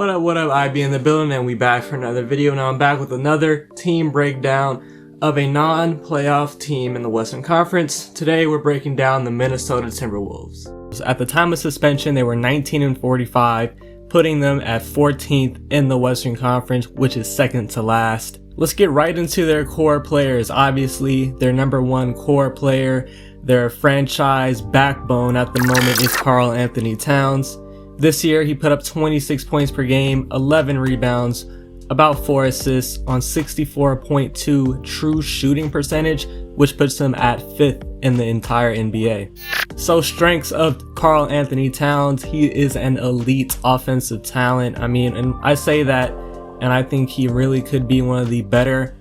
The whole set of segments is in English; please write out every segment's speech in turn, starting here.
What up, IB in the building, and we back for another video. Now I'm back with another team breakdown of a non-playoff team in the Western Conference. Today we're breaking down the Minnesota Timberwolves. At the time of suspension, they were 19-45, putting them at 14th in the Western Conference, which is second to last. Let's get right into their core players. Obviously, their number one core player, their franchise backbone at the moment, is Karl-Anthony Towns. This year, he put up 26 points per game, 11 rebounds, about 4 assists on 64.2 true shooting percentage, which puts him at 5th in the entire NBA. So strengths of Karl-Anthony Towns: he is an elite offensive talent. I mean, and I say that, and I think he really could be one of the best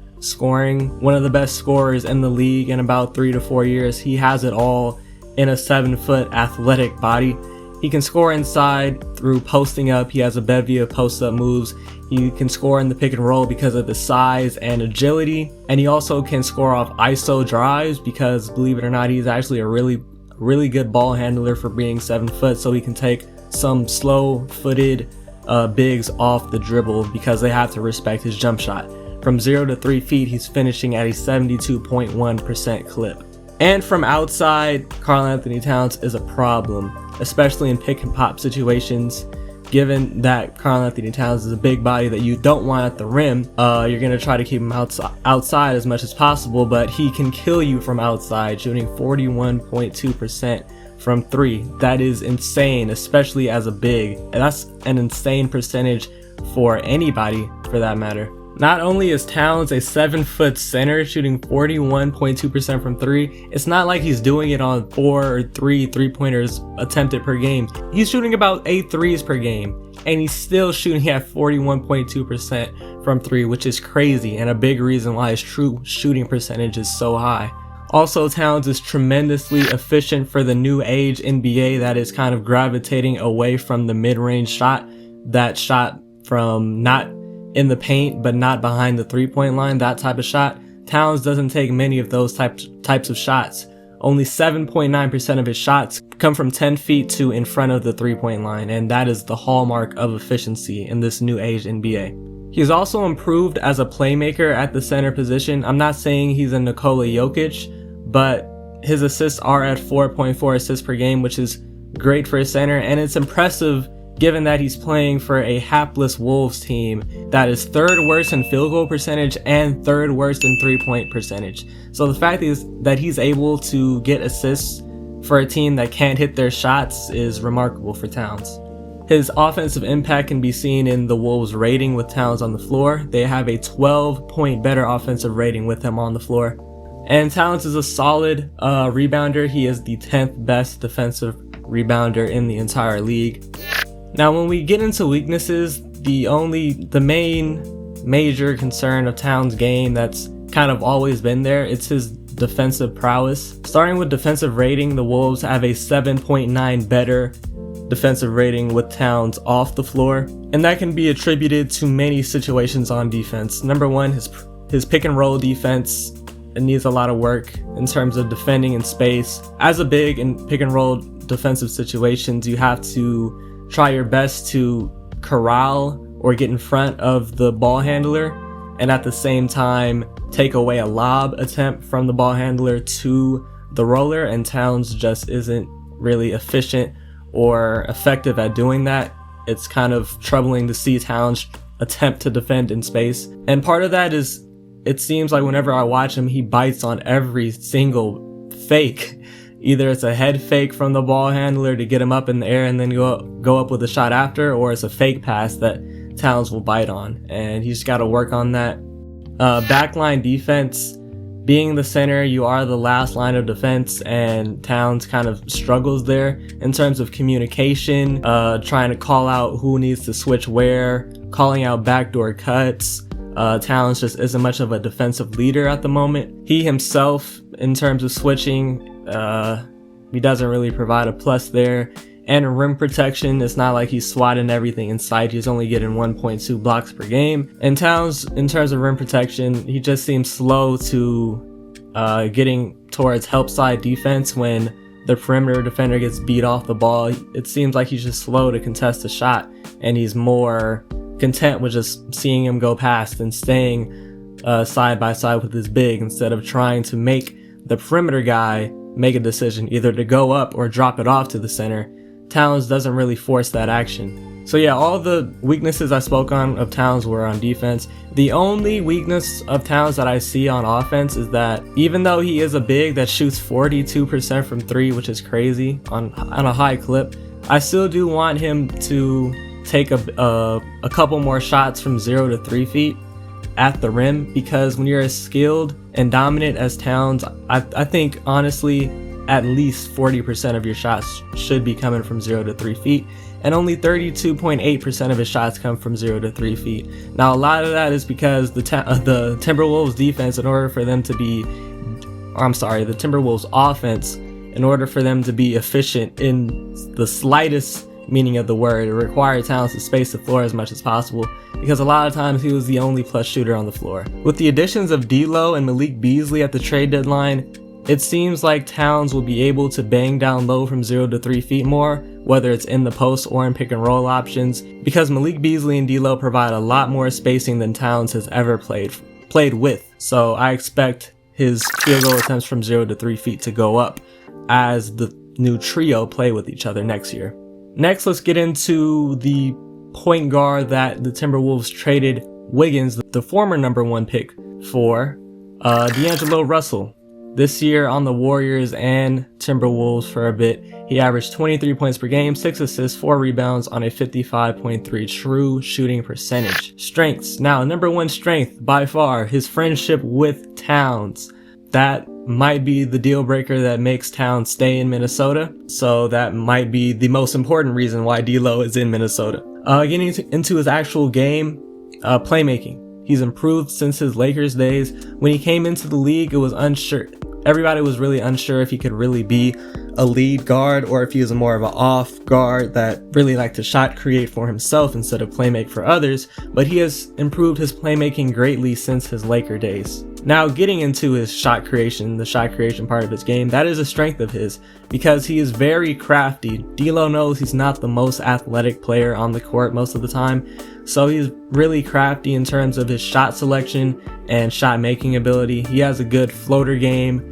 scorers in the league in about 3 to 4 years. He has it all in a 7-foot athletic body. He can score inside through posting up. He has a bevy of post-up moves. He can score in the pick and roll because of his size and agility. And he also can score off ISO drives because, believe it or not, he's actually a really good ball handler for being 7 foot. So he can take some slow-footed bigs off the dribble because they have to respect his jump shot. From 0 to 3 feet, he's finishing at a 72.1% clip. And from outside, Karl-Anthony Towns is a problem, especially in pick and pop situations. Given that Karl-Anthony Towns is a big body that you don't want at the rim, you're going to try to keep him outside as much as possible, but he can kill you from outside, shooting 41.2% from 3. That is insane, especially as a big. And that's an insane percentage for anybody, for that matter. Not only is Towns a 7-foot center shooting 41.2% from 3, it's not like he's doing it on 4 or 3 three-pointers attempted per game. He's shooting about 8 threes per game, and he's still shooting at 41.2% from 3, which is crazy, and a big reason why his true shooting percentage is so high. Also, Towns is tremendously efficient for the new age NBA that is kind of gravitating away from the mid-range shot, that shot from not in the paint but not behind the three-point line, that type of shot. Towns doesn't take many of those types of shots. Only 7.9% of his shots come from 10 feet to in front of the three-point line, and that is the hallmark of efficiency in this new age NBA. He's also improved as a playmaker at the center position. I'm not saying he's a Nikola Jokic, but his assists are at 4.4 assists per game, which is great for a center, and it's impressive given that he's playing for a hapless Wolves team that is 3rd worst in field goal percentage and 3rd worst in three-point percentage. So the fact is that he's able to get assists for a team that can't hit their shots is remarkable for Towns. His offensive impact can be seen in the Wolves' rating with Towns on the floor. They have a 12-point better offensive rating with him on the floor. And Towns is a solid rebounder. He is the 10th best defensive rebounder in the entire league. Now, when we get into weaknesses, the main major concern of Towns' game that's kind of always been there, it's his defensive prowess. Starting with defensive rating, the Wolves have a 7.9 better defensive rating with Towns off the floor, and that can be attributed to many situations on defense. Number one, his pick and roll defense. It needs a lot of work in terms of defending in space. As a big in pick and roll defensive situations, you have to try your best to corral or get in front of the ball handler, and at the same time take away a lob attempt from the ball handler to the roller, and Towns just isn't really efficient or effective at doing that. It's kind of troubling to see Towns attempt to defend in space, and part of that is it seems like whenever I watch him, he bites on every single fake. Either it's a head fake from the ball handler to get him up in the air and then go up with a shot after, or it's a fake pass that Towns will bite on, and he's got to work on that. Backline defense, being the center, you are the last line of defense, and Towns kind of struggles there in terms of communication, trying to call out who needs to switch where, calling out backdoor cuts. Towns just isn't much of a defensive leader at the moment. He himself, in terms of switching, he doesn't really provide a plus there. And rim protection, it's not like he's swatting everything inside. He's only getting 1.2 blocks per game. And Towns, in terms of rim protection, he just seems slow to getting towards help side defense when the perimeter defender gets beat off the ball, it seems like he's just slow to contest the shot, and he's more content with just seeing him go past and staying side by side with his big instead of trying to make the perimeter guy make a decision either to go up or drop it off to the center. Towns doesn't really force that action. So yeah, all the weaknesses I spoke on of Towns were on defense. The only weakness of Towns that I see on offense is that even though he is a big that shoots 42% from 3, which is crazy on a high clip, I still do want him to take a couple more shots from 0 to 3 feet at the rim, because when you're as skilled and dominant as Towns, I think honestly at least 40% of your shots should be coming from 0 to 3 feet, and only 32.8% of his shots come from 0 to 3 feet. Now a lot of that is because the Timberwolves defense, in order for them to be, the Timberwolves offense, in order for them to be efficient in the slightest meaning of the word, it required Towns to space the floor as much as possible, because a lot of times he was the only plus shooter on the floor. With the additions of D'Lo and Malik Beasley at the trade deadline, it seems like Towns will be able to bang down low from 0 to 3 feet more, whether it's in the post or in pick and roll options, because Malik Beasley and D'Lo provide a lot more spacing than Towns has ever played with. So I expect his field goal attempts from 0 to 3 feet to go up as the new trio play with each other next year. Next, let's get into the point guard that the Timberwolves traded Wiggins, the former #1 pick, for, D'Angelo Russell. This year on the Warriors and Timberwolves for a bit, he averaged 23 points per game, 6 assists, 4 rebounds on a 55.3 true shooting percentage. Strengths. Now, #1 strength by far, his friendship with Towns. That might be the deal breaker that makes Towns stay in Minnesota. So that might be the most important reason why D'Lo is in Minnesota. Getting into his actual game, playmaking. He's improved since his Lakers days. When he came into the league, it was unsure. Everybody was really unsure if he could really be a lead guard or if he was more of an off guard that really liked to shot create for himself instead of playmake for others, but he has improved his playmaking greatly since his Laker days. Now getting into his shot creation, the shot creation part of his game, that is a strength of his because he is very crafty. D'Lo knows he's not the most athletic player on the court most of the time, so he's really crafty in terms of his shot selection and shot making ability. He has a good floater game,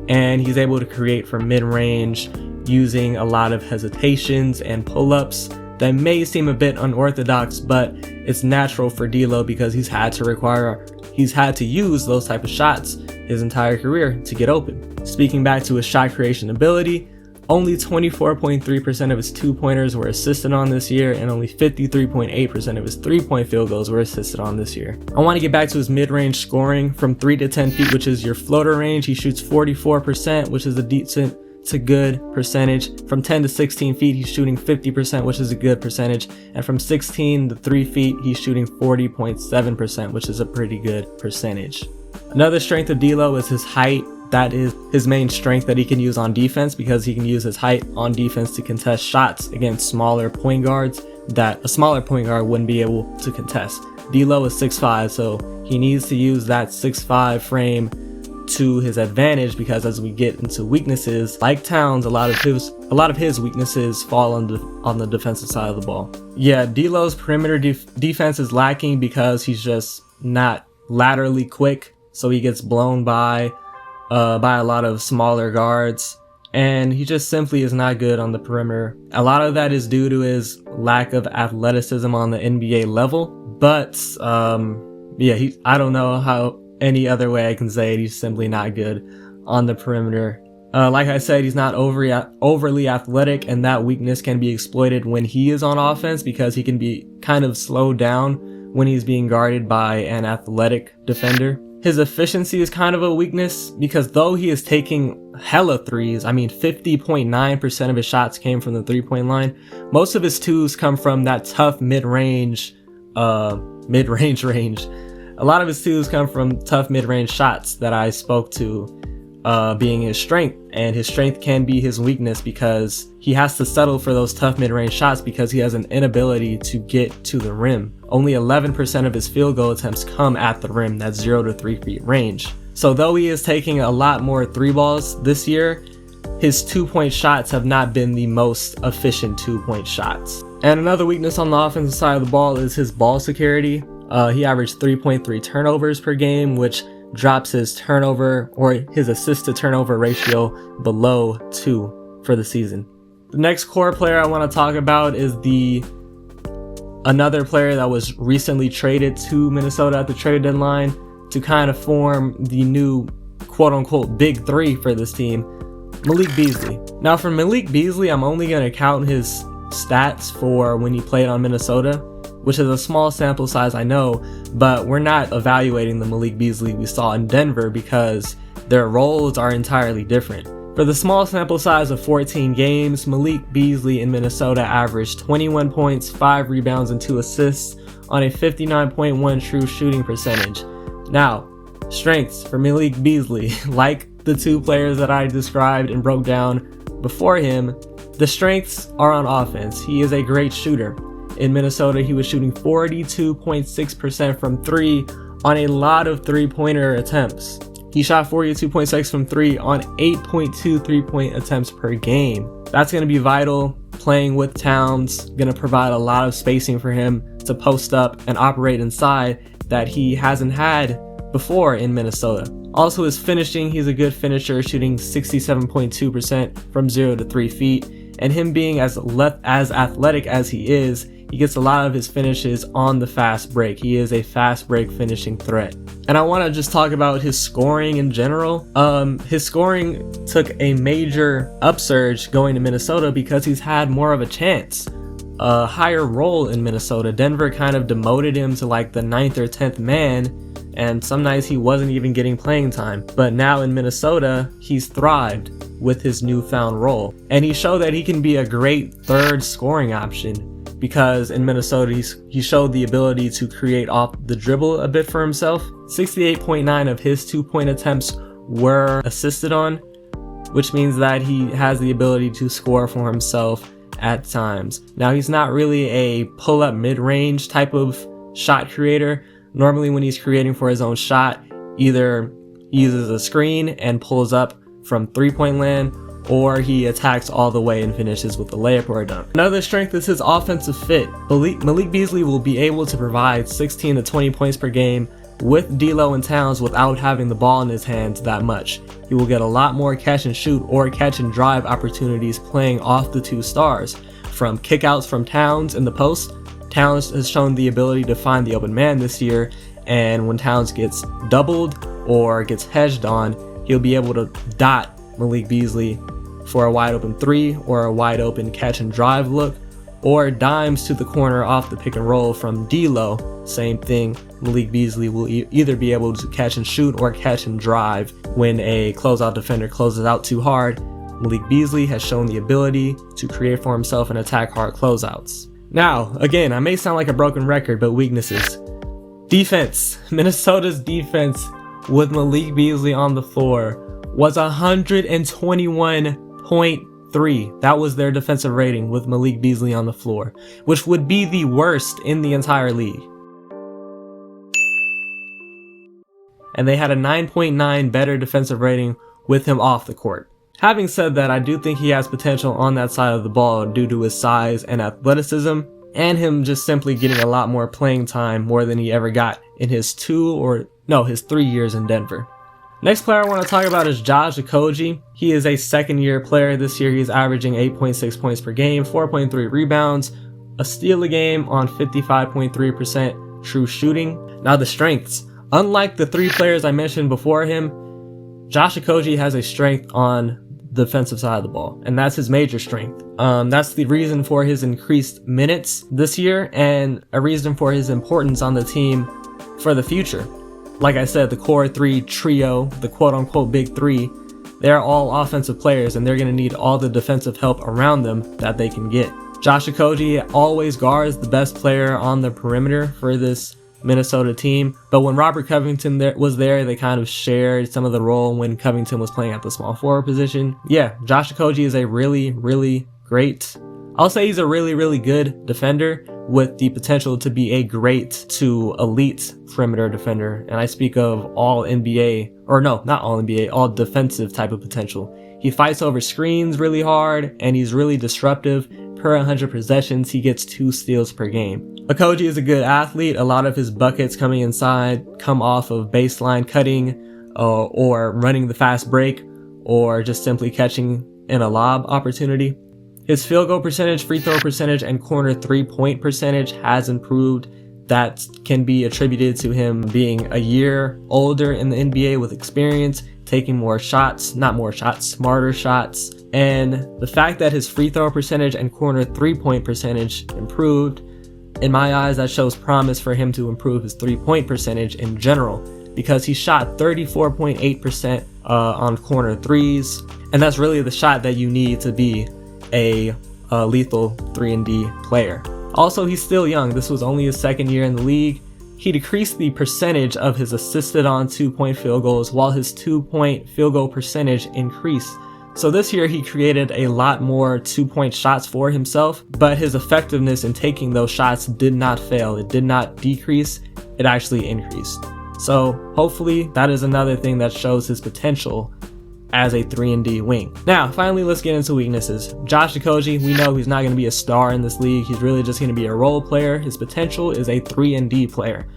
and he's able to create from mid-range using a lot of hesitations and pull-ups that may seem a bit unorthodox, but it's natural for D'Lo because he's had to use those type of shots his entire career to get open. Speaking back to his shot creation ability, only 24.3% of his two-pointers were assisted on this year, and only 53.8% of his three-point field goals were assisted on this year. I want to get back to his mid-range scoring from 3 to 10 feet, which is your floater range. He shoots 44%, which is a decent to good percentage. From 10 to 16 feet, he's shooting 50%, which is a good percentage. And from 16 to 3 feet, he's shooting 40.7%, which is a pretty good percentage. Another strength of D'Lo is his height. That is his main strength that he can use on defense because he can use his height on defense to contest shots against smaller point guards that a smaller point guard wouldn't be able to contest. D'Lo is 6'5", so he needs to use that 6'5" frame to his advantage because as we get into weaknesses like Towns, a lot of his weaknesses fall on the defensive side of the ball. Yeah, D'Lo's perimeter defense is lacking because he's just not laterally quick, so he gets blown by a lot of smaller guards, and he just simply is not good on the perimeter. A lot of that is due to his lack of athleticism on the NBA level, but I don't know how any other way I can say it. He's simply not good on the perimeter. Like I said, he's not overly athletic, and that weakness can be exploited when he is on offense because he can be kind of slowed down when he's being guarded by an athletic defender. His efficiency is kind of a weakness because though he is taking hella threes, 50.9% of his shots came from the 3-point line, most of his twos come from that tough mid-range range. A lot of his twos come from tough mid-range shots that I spoke to being his strength, and his strength can be his weakness because he has to settle for those tough mid-range shots because he has an inability to get to the rim. Only 11% of his field goal attempts come at the rim, that's 0 to 3 feet range. So though he is taking a lot more 3 balls this year, his 2-point shots have not been the most efficient 2-point shots. And another weakness on the offensive side of the ball is his ball security. He averaged 3.3 turnovers per game, which drops his turnover or his assist to turnover ratio below 2 for the season. The next core player I want to talk about is another player that was recently traded to Minnesota at the trade deadline to kind of form the new quote-unquote big three for this team, Malik Beasley. Now for Malik Beasley, I'm only going to count his stats for when he played on Minnesota, which is a small sample size, I know, but we're not evaluating the Malik Beasley we saw in Denver because their roles are entirely different. For the small sample size of 14 games, Malik Beasley in Minnesota averaged 21 points, 5 rebounds, and 2 assists on a 59.1 true shooting percentage. Now, strengths for Malik Beasley, like the two players that I described and broke down before him, the strengths are on offense. He is a great shooter. In Minnesota, he was shooting 42.6% from 3 on a lot of three-pointer attempts. He shot 42.6 from 3 on 8.2 3-point attempts per game. That's going to be vital. Playing with Towns, going to provide a lot of spacing for him to post up and operate inside that he hasn't had before in Minnesota. Also his finishing, he's a good finisher, shooting 67.2% from 0 to 3 feet. And him being as athletic as he is, he gets a lot of his finishes on the fast break. He is a fast break finishing threat. And I want to just talk about his scoring in general. His scoring took a major upsurge going to Minnesota because he's had more of a chance, a higher role in Minnesota. Denver kind of demoted him to like the 9th or 10th man, and some nights he wasn't even getting playing time. But now in Minnesota, he's thrived with his newfound role. And he showed that he can be a great third scoring option, because in Minnesota, he showed the ability to create off the dribble a bit for himself. 68.9 of his 2-point attempts were assisted on, which means that he has the ability to score for himself at times. Now, he's not really a pull-up mid-range type of shot creator. Normally when he's creating for his own shot, either he uses a screen and pulls up from 3-point land, or he attacks all the way and finishes with a layup or a dunk. Another strength is his offensive fit. Malik Beasley will be able to provide 16 to 20 points per game with D'Lo and Towns without having the ball in his hands that much. He will get a lot more catch and shoot or catch and drive opportunities playing off the two stars. From kickouts from Towns in the post, Towns has shown the ability to find the open man this year, and when Towns gets doubled or gets hedged on, he'll be able to dot Malik Beasley for a wide open 3 or a wide open catch and drive look, or dimes to the corner off the pick and roll from D'Lo. Same thing, Malik Beasley will either be able to catch and shoot or catch and drive. When a closeout defender closes out too hard, Malik Beasley has shown the ability to create for himself and attack hard closeouts. Now, again, I may sound like a broken record, but weaknesses. Defense. Minnesota's defense with Malik Beasley on the floor was 121.3. That was their defensive rating with Malik Beasley on the floor, which would be the worst in the entire league. And they had a 9.9 better defensive rating with him off the court. Having said that, I do think he has potential on that side of the ball due to his size and athleticism, and him just simply getting a lot more playing time, more than he ever got in his 3 years in Denver. Next player I want to talk about is Josh Okogie. He is a second-year player. This year he's averaging 8.6 points per game, 4.3 rebounds, a steal a game on 55.3% true shooting. Now the strengths. Unlike the 3 players I mentioned before him, Josh Okogie has a strength on the defensive side of the ball, and that's his major strength. That's the reason for his increased minutes this year and a reason for his importance on the team for the future. Like I said, the core 3 trio, the quote-unquote big 3, they're all offensive players, and they're going to need all the defensive help around them that they can get. Josh Okogie always guards the best player on the perimeter for this Minnesota team, but when Robert Covington was there, they kind of shared some of the role when Covington was playing at the small forward position. Yeah, Josh Okogie is a really, really great, I'll say he's a really, really good defender, with the potential to be a great to elite perimeter defender. And I speak of all NBA, or no, not all NBA, all defensive type of potential. He fights over screens really hard, and he's really disruptive. Per 100 possessions, he gets 2 steals per game. Okogie is a good athlete. A lot of his buckets coming inside come off of baseline cutting or running the fast break, or just simply catching in a lob opportunity. His field goal percentage, free throw percentage, and corner 3-point percentage has improved. That can be attributed to him being a year older in the NBA with experience, taking more shots, not more shots, smarter shots. And the fact that his free throw percentage and corner 3-point percentage improved, in my eyes, that shows promise for him to improve his 3-point percentage in general, because he shot 34.8% on corner threes, and that's really the shot that you need to be a lethal 3-and-D player. Also, he's still young. This was only his second year in the league. He decreased the percentage of his assisted on 2-point field goals, while his 2-point field goal percentage increased. So this year he created a lot more 2-point shots for himself, but his effectiveness in taking those shots did not fail. It did not decrease, it actually increased. So hopefully that is another thing that shows his potential as a 3-and-D wing. Now, finally, let's get into weaknesses. Josh Okogie, we know he's not going to be a star in this league. He's really just going to be a role player. His potential is a 3-and-D player.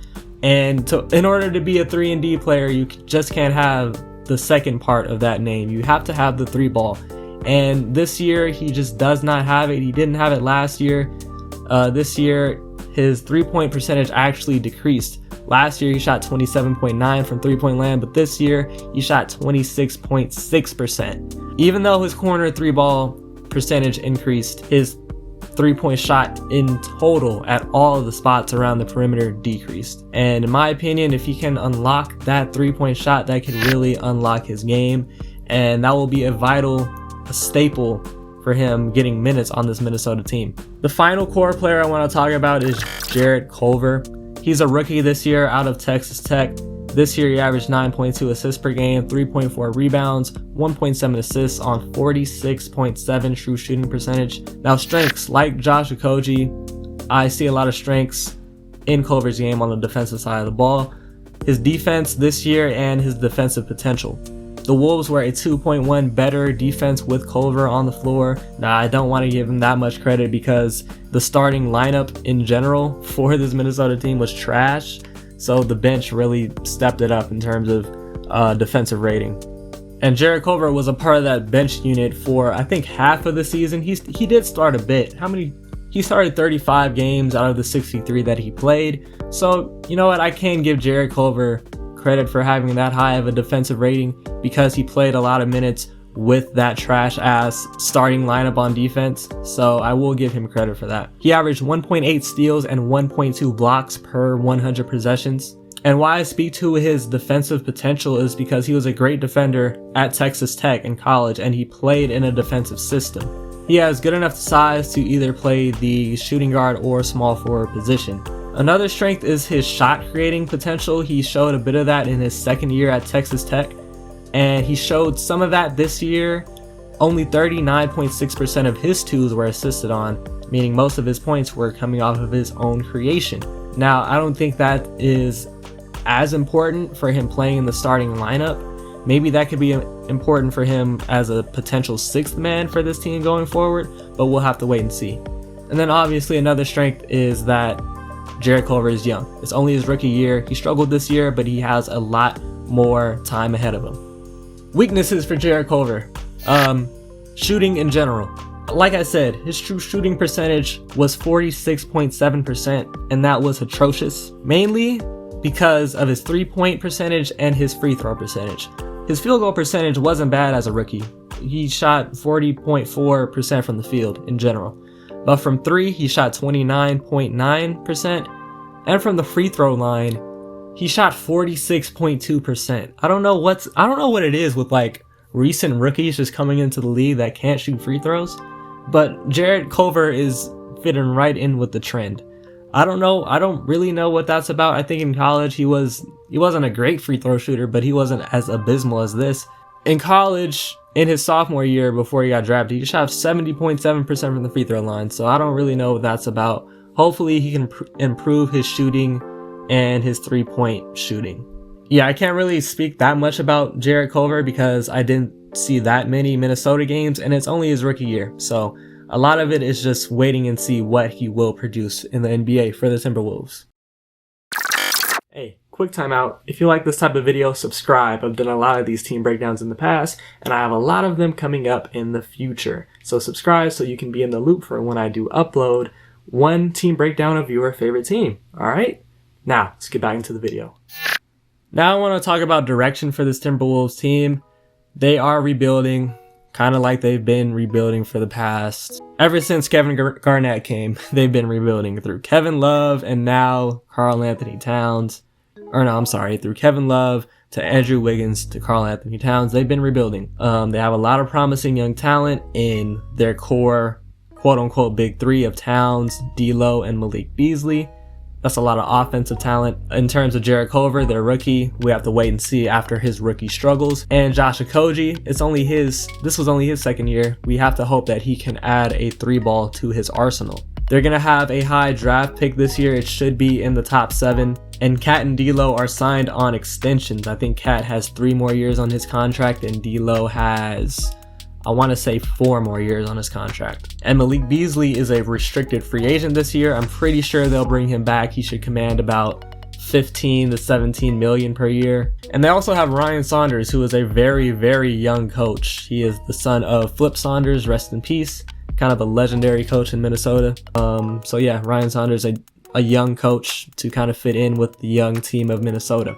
And in order to be a 3-and-D player, you just can't have the second part of that name. You have to have the 3 ball. And this year, he just does not have it. He didn't have it last year. This year, his 3-point percentage actually decreased. Last year, he shot 27.9% from 3-point land, but this year, he shot 26.6%. Even though his corner 3-ball percentage increased, his 3-point shot in total at all of the spots around the perimeter decreased. And in my opinion, if he can unlock that 3-point shot, that could really unlock his game, and that will be a staple for him getting minutes on this Minnesota team. The final core player I want to talk about is Jarrett Culver. He's a rookie this year out of Texas Tech. This year he averaged 9.2 assists per game, 3.4 rebounds, 1.7 assists on 46.7 true shooting percentage. Now, strengths, like Josh Okogie, I see a lot of strengths in Culver's game on the defensive side of the ball. His defense this year and his defensive potential. The Wolves were a 2.1 better defense with Culver on the floor. Now, I don't want to give him that much credit because the starting lineup in general for this Minnesota team was trash. So the bench really stepped it up in terms of defensive rating. And Jarrett Culver was a part of that bench unit for, I think, half of the season. He did start a bit. He started 35 games out of the 63 that he played. So, you know what? I can give Jarrett Culver credit for having that high of a defensive rating because he played a lot of minutes with that trash ass starting lineup on defense. So I will give him credit for that. He averaged 1.8 steals and 1.2 blocks per 100 possessions. And why I speak to his defensive potential is because he was a great defender at Texas Tech in college, and he played in a defensive system. He has good enough size to either play the shooting guard or small forward position. Another strength is his shot creating potential. He showed a bit of that in his second year at Texas Tech, and he showed some of that this year. Only 39.6% of his twos were assisted on, meaning most of his points were coming off of his own creation. Now, I don't think that is as important for him playing in the starting lineup. Maybe that could be important for him as a potential 6th man for this team going forward, but we'll have to wait and see. And then obviously another strength is that Jarrett Culver is young. It's only his rookie year. He struggled this year, but he has a lot more time ahead of him. Weaknesses for Jarrett Culver. Shooting in general. Like I said, his true shooting percentage was 46.7%, and that was atrocious. Mainly because of his 3-point percentage and his free throw percentage. His field goal percentage wasn't bad as a rookie. He shot 40.4% from the field in general. But from 3, he shot 29.9%. And from the free throw line, he shot 46.2%. I don't know what it is with like recent rookies just coming into the league that can't shoot free throws. But Jarrett Culver is fitting right in with the trend. I don't know. I don't really know what that's about. I think in college he wasn't a great free throw shooter, but he wasn't as abysmal as this. In college, in his sophomore year before he got drafted, he shot 70.7% from the free throw line. So I don't really know what that's about. Hopefully he can improve his shooting and his 3-point shooting. Yeah, I can't really speak that much about Jarrett Culver because I didn't see that many Minnesota games and it's only his rookie year. So a lot of it is just waiting and see what he will produce in the NBA for the Timberwolves. Hey, quick timeout. If you like this type of video, subscribe. I've done a lot of these team breakdowns in the past, and I have a lot of them coming up in the future. So subscribe so you can be in the loop for when I do upload one team breakdown of your favorite team. Alright? Now, let's get back into the video. Now I want to talk about direction for this Timberwolves team. They are rebuilding, kind of like they've been rebuilding for the past. Ever since Kevin Garnett came, they've been rebuilding through Kevin Love and now Karl-Anthony Towns. Through Kevin Love to Andrew Wiggins to Karl-Anthony Towns. They've been rebuilding. They have a lot of promising young talent in their core, quote-unquote, big three of Towns, D'Lo, and Malik Beasley. That's a lot of offensive talent. In terms of Jarrett Culver, their rookie, we have to wait and see after his rookie struggles. And Josh Okogie, this was only his second year. We have to hope that he can add a 3-ball to his arsenal. They're going to have a high draft pick this year. It should be in the top 7. And Cat and D'Lo are signed on extensions. I think Cat has 3 more years on his contract and D'Lo has, I want to say, 4 more years on his contract. And Malik Beasley is a restricted free agent this year. I'm pretty sure they'll bring him back. He should command about 15 to 17 million per year. And they also have Ryan Saunders, who is a very, very young coach. He is the son of Flip Saunders, rest in peace. Kind of a legendary coach in Minnesota. So yeah, Ryan Saunders, a young coach to kind of fit in with the young team of Minnesota.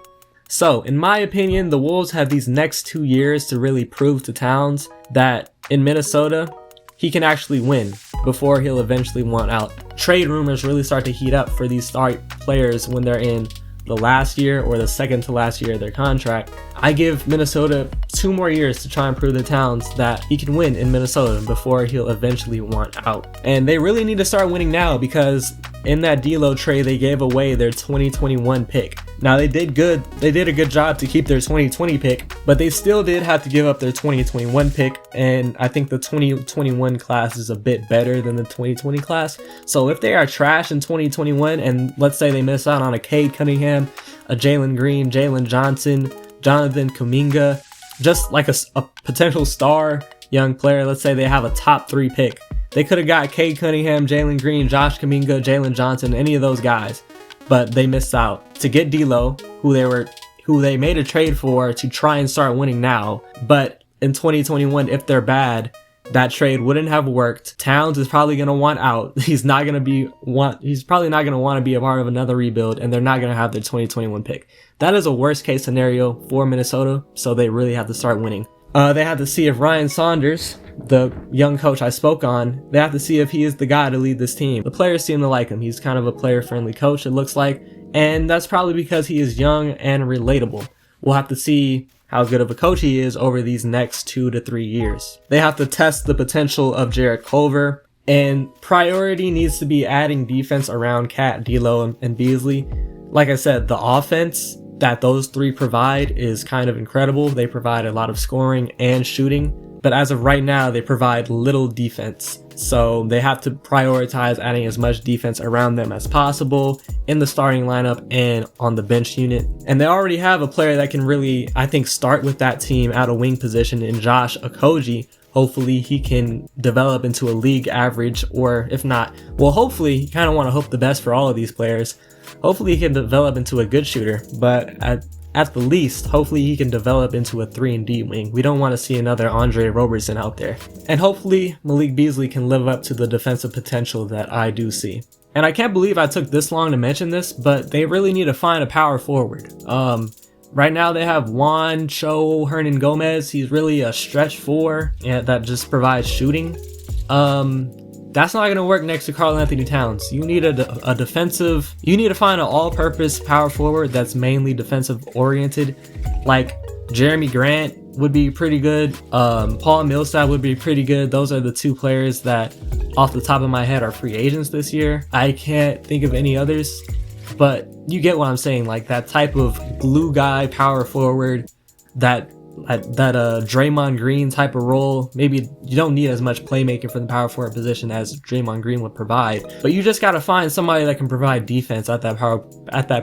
So in my opinion, the Wolves have these next 2 years to really prove to Towns that in Minnesota, he can actually win before he'll eventually want out. Trade rumors really start to heat up for these star players when they're in the last year or the second to last year of their contract. I give Minnesota 2 more years to try and prove to Towns that he can win in Minnesota before he'll eventually want out. And they really need to start winning now because in that D'Lo trade, they gave away their 2021 pick. Now they did a good job to keep their 2020 pick, but they still did have to give up their 2021 pick, and I think the 2021 class is a bit better than the 2020 class. So if they are trash in 2021, and let's say they miss out on a Cade Cunningham, a Jalen Green, Jalen Johnson, Jonathan Kuminga, just like a potential star young player, let's say they have a top 3 pick. They could have got Cade Cunningham, Jalen Green, Josh Kuminga, Jalen Johnson, any of those guys, but they missed out. To get D'Lo, who they made a trade for to try and start winning now, but in 2021, if they're bad, that trade wouldn't have worked. Towns is probably going to want out. He's probably not going to want to be a part of another rebuild, and they're not going to have their 2021 pick. That is a worst case scenario for Minnesota, so they really have to start winning. They have to see if Ryan Saunders, the young coach I spoke on, they have to see if he is the guy to lead this team. The players seem to like him. He's kind of a player-friendly coach, it looks like, and that's probably because he is young and relatable. We'll have to see how good of a coach he is over these next 2 to 3 years. They have to test the potential of Jarrett Culver, and priority needs to be adding defense around Cat, D'Lo, and Beasley. Like I said, the offense that those 3 provide is kind of incredible. They provide a lot of scoring and shooting, but as of right now, they provide little defense. So they have to prioritize adding as much defense around them as possible in the starting lineup and on the bench unit. And they already have a player that can really, I think, start with that team at a wing position in Josh Okogie. Hopefully he can develop into a league average, or if not, well, hopefully, you kind of want to hope the best for all of these players. Hopefully he can develop into a good shooter, but at the least, hopefully he can develop into a 3-and-D wing. We don't want to see another Andre Robertson out there. And hopefully Malik Beasley can live up to the defensive potential that I do see. And I can't believe I took this long to mention this, but they really need to find a power forward. Right now they have Juancho Hernan-Gomez. He's really a stretch 4 that just provides shooting. That's not going to work next to Karl-Anthony Towns. You need a defensive, you need to find an all-purpose power forward that's mainly defensive oriented. Like Jeremy Grant would be pretty good. Paul Millsap would be pretty good. Those are the 2 players that off the top of my head are free agents this year. I can't think of any others, but you get what I'm saying. Like that type of glue guy power forward that Draymond Green type of role. Maybe you don't need as much playmaking for the power forward position as Draymond Green would provide, but you just got to find somebody that can provide defense at that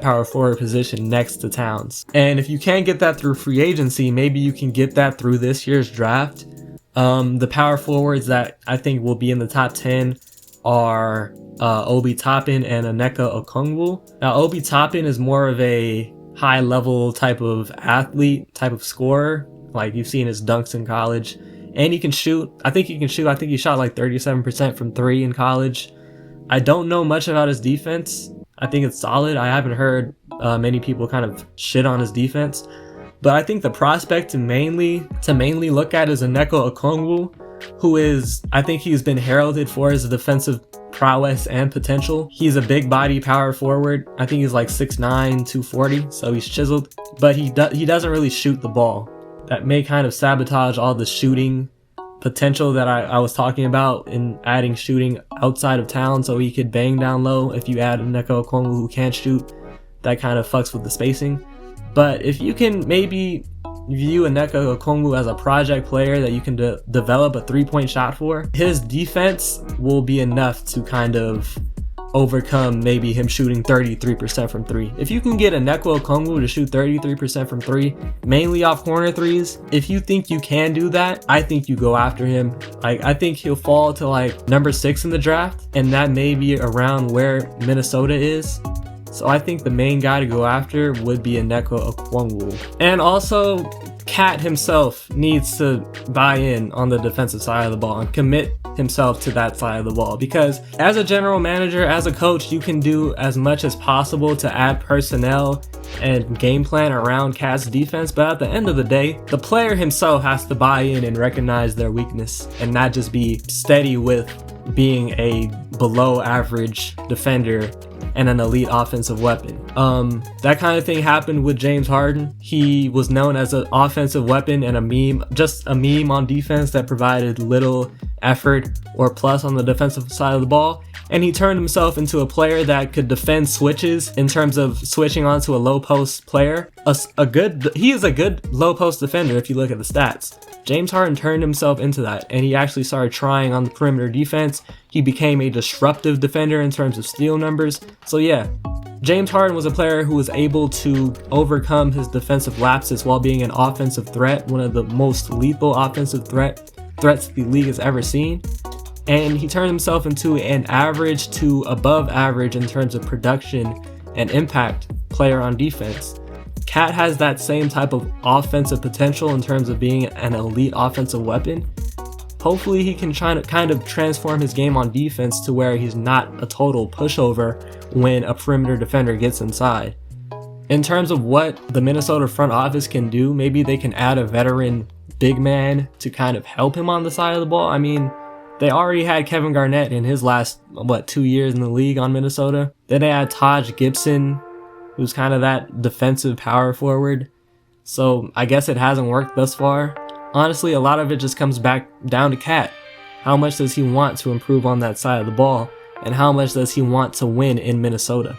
power forward position next to Towns. And if you can't get that through free agency, maybe you can get that through this year's draft. The power forwards that I think will be in the top 10 are Obi Toppin and Onyeka Okongwu. Now, Obi Toppin is more of a high level type of athlete, type of scorer. Like you've seen his dunks in college, and he can shoot. I think he shot like 37% from 3 in college. I don't know much about his defense. I think it's solid. I haven't heard many people kind of shit on his defense, but I think the prospect to mainly look at is Onyeka Okongwu, who is, I think he's been heralded for his defensive prowess and potential. He's a big body power forward. I think he's like 6'9", 240, so he's chiseled, but he doesn't really shoot the ball. That may kind of sabotage all the shooting potential that I was talking about in adding shooting outside of town, so he could bang down low. If you add Onyeka Okongwu who can't shoot, that kind of fucks with the spacing. But if you can maybe view Onyeka Okongwu as a project player that you can develop a 3-point shot for, his defense will be enough to kind of overcome maybe him shooting 33% from 3. If you can get Onyeka Okongwu to shoot 33% from 3, mainly off corner threes, if you think you can do that, I think you go after him. I think he'll fall to like number 6 in the draft, and that may be around where Minnesota is. So I think the main guy to go after would be Onyeka Okongwu. And also, Cat himself needs to buy in on the defensive side of the ball and commit himself to that side of the ball, because as a general manager, as a coach, you can do as much as possible to add personnel and game plan around Cat's defense, but at the end of the day, the player himself has to buy in and recognize their weakness and not just be steady with being a below average defender and an elite offensive weapon. That kind of thing happened with James Harden. He was known as an offensive weapon and a meme, just a meme on defense that provided little effort or plus on the defensive side of the ball. And he turned himself into a player that could defend switches in terms of switching onto a low post player. He is a good low post defender if you look at the stats. James Harden turned himself into that, and he actually started trying on the perimeter defense. He became a disruptive defender in terms of steal numbers. So yeah, James Harden was a player who was able to overcome his defensive lapses while being an offensive threat, one of the most lethal offensive threats the league has ever seen. And he turned himself into an average to above average in terms of production and impact player on defense. Cat has that same type of offensive potential in terms of being an elite offensive weapon. Hopefully he can try to kind of transform his game on defense to where he's not a total pushover when a perimeter defender gets inside. In terms of what the Minnesota front office can do, maybe they can add a veteran big man to kind of help him on the side of the ball. I mean, they already had Kevin Garnett in his last, 2 years in the league on Minnesota. Then they had Taj Gibson, who's kind of that defensive power forward. So I guess it hasn't worked thus far. Honestly, a lot of it just comes back down to Cat. How much does he want to improve on that side of the ball? And how much does he want to win in Minnesota?